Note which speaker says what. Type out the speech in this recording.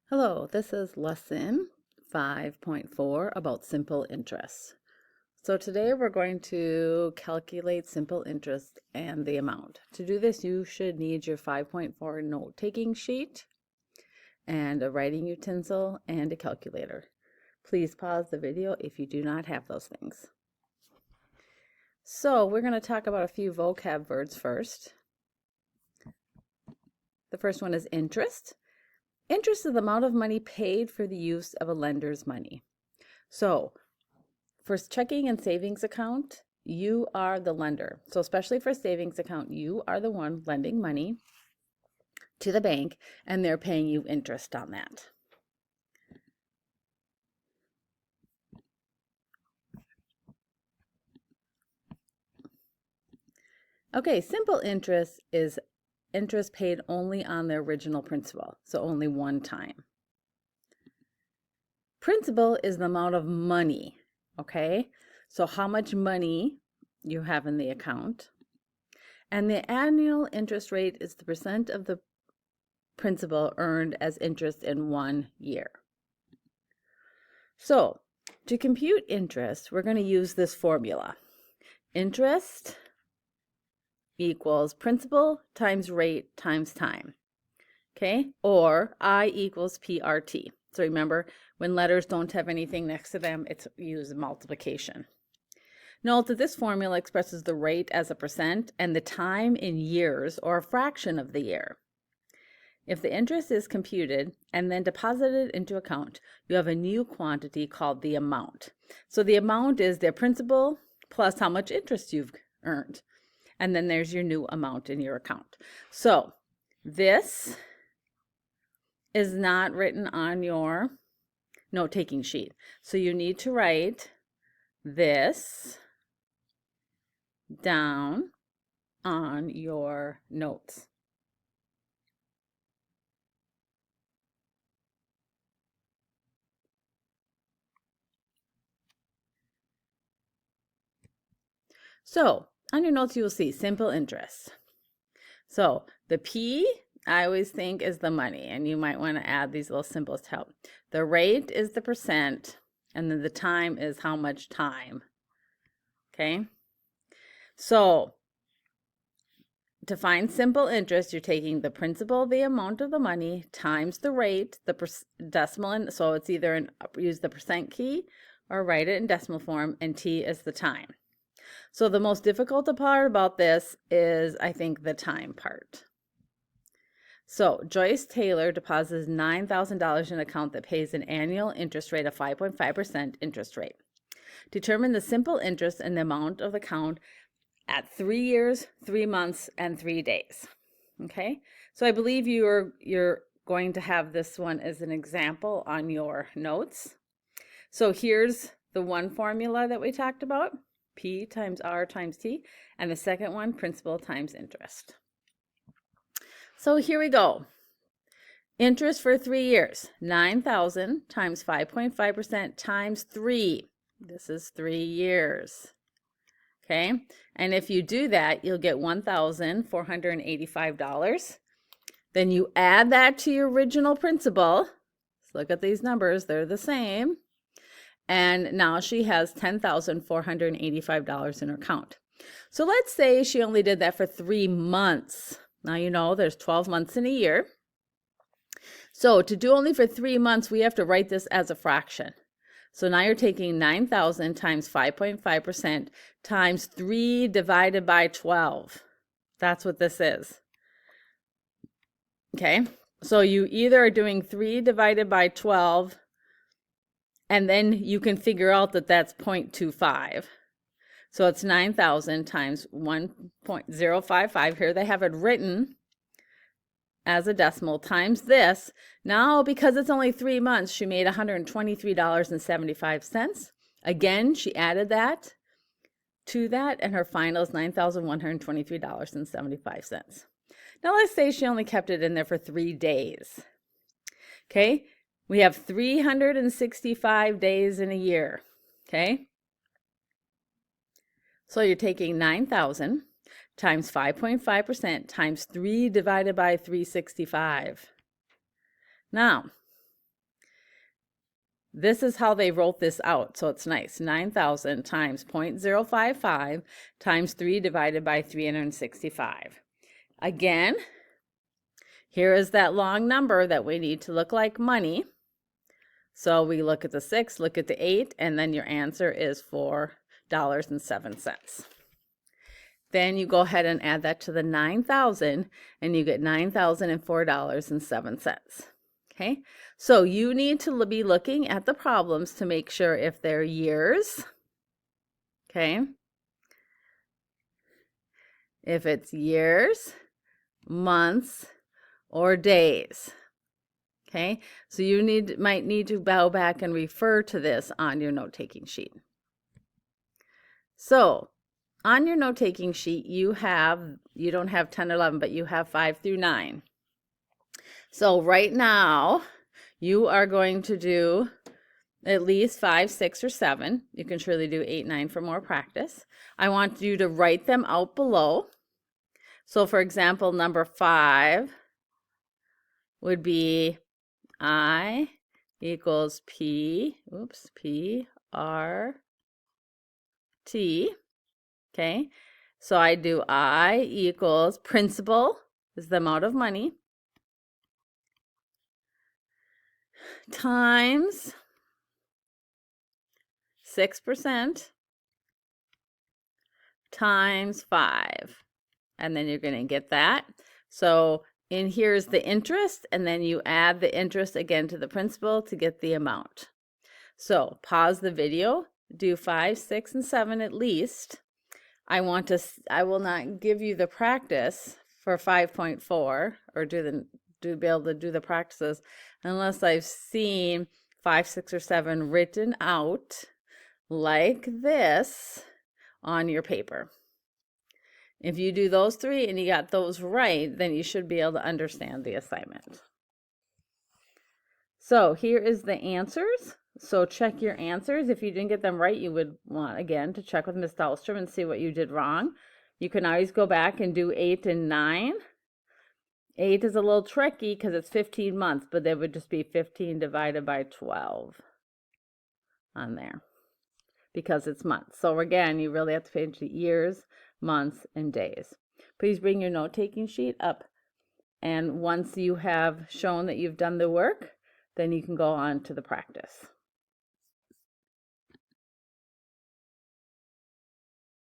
Speaker 1: Hello, this is lesson 5.4 about simple interest. So today we're going to calculate simple interest and the amount. To do this, you should need your 5.4 note-taking sheet and a writing utensil and a calculator. Please pause the video if you do not have those things. So we're going to talk about a few vocab words first. The first one is interest. Interest is the amount of money paid for the use of a lender's money. So for checking and savings account, you are the lender. So especially for savings account, you are the one lending money to the bank and they're paying you interest on that. Okay, simple interest is interest paid only on the original principal, so only one time. Principal is the amount of money, okay? So how much money you have in the account. And the annual interest rate is the percent of the principal earned as interest in 1 year. So to compute interest, we're going to use this formula. Interest equals principal times rate times time, okay? Or I equals PRT. So remember, when letters don't have anything next to them, it's used multiplication. Note that this formula expresses the rate as a percent and the time in years or a fraction of the year. If the interest is computed and then deposited into account, you have a new quantity called the amount. So the amount is their principal plus how much interest you've earned. And then there's your new amount in your account. So this is not written on your note-taking sheet. So you need to write this down on your notes. So on your notes, you will see simple interest. So the P, I always think, is the money, and you might want to add these little symbols to help. The rate is the percent, and then the time is how much time. Okay? So to find simple interest, you're taking the principal, the amount of the money, times the rate, the decimal, and so it's either use the percent key or write it in decimal form, and T is the time. So the most difficult part about this is, I think, the time part. So Joyce Taylor deposits $9,000 in an account that pays an annual interest rate of 5.5% interest rate. Determine the simple interest and the amount of the account at 3 years, 3 months, and 3 days. Okay, so I believe you're going to have this one as an example on your notes. So here's the one formula that we talked about. P times R times T, and the second one, principal times interest. So here we go. Interest for 3 years, 9,000 times 5.5% times 3. This is 3 years. Okay, and if you do that, you'll get $1,485. Then you add that to your original principal. Let's look at these numbers, they're the same. And now she has $10,485 in her account. So let's say she only did that for 3 months. Now you know there's 12 months in a year. So to do only for 3 months, we have to write this as a fraction. So now you're taking 9,000 times 5.5% times 3 divided by 12. That's what this is. Okay, so you either are doing 3 divided by 12, and then you can figure out that that's 0.25. So it's 9,000 times 1.055. Here they have it written as a decimal times this. Now, because it's only 3 months, she made $123.75. Again, she added that to that, and her final is $9,123.75. Now, let's say she only kept it in there for 3 days. Okay, we have 365 days in a year. Okay, so you're taking 9,000 times 5.5% times 3 divided by 365. Now, this is how they wrote this out. So it's nice. 9,000 times 0.055 times 3 divided by 365. Again, here is that long number that we need to look like money. So we look at the 6, look at the 8, and then your answer is $4.07. Then you go ahead and add that to the 9,000, and you get $9,004.07. Okay, so you need to be looking at the problems to make sure if they're years, okay, if it's years, months, or days. Okay, so you might need to go back and refer to this on your note-taking sheet. So on your note-taking sheet, you don't have 10 or 11, but you have 5 through 9. So right now, you are going to do at least 5, 6, or 7. You can surely do 8, 9 for more practice. I want you to write them out below. So for example, number 5 would be I equals P-R-T. Okay, so I do I equals principal is the amount of money times 6% times 5. And then you're going to get that. So in here is the interest, and then you add the interest again to the principal to get the amount. So pause the video, do 5, 6, and 7 at least. I will not give you the practice for 5.4 or be able to do the practices unless I've seen 5, 6, or 7 written out like this on your paper. If you do those 3 and you got those right, then you should be able to understand the assignment. So here is the answers. So check your answers. If you didn't get them right, you would want, again, to check with Ms. Dahlstrom and see what you did wrong. You can always go back and do 8 and 9. 8 is a little tricky because it's 15 months, but that would just be 15 divided by 12 on there because it's months. So again, you really have to pay attention to years, months, and days. Please bring your note-taking sheet up, and once you have shown that you've done the work, then you can go on to the practice.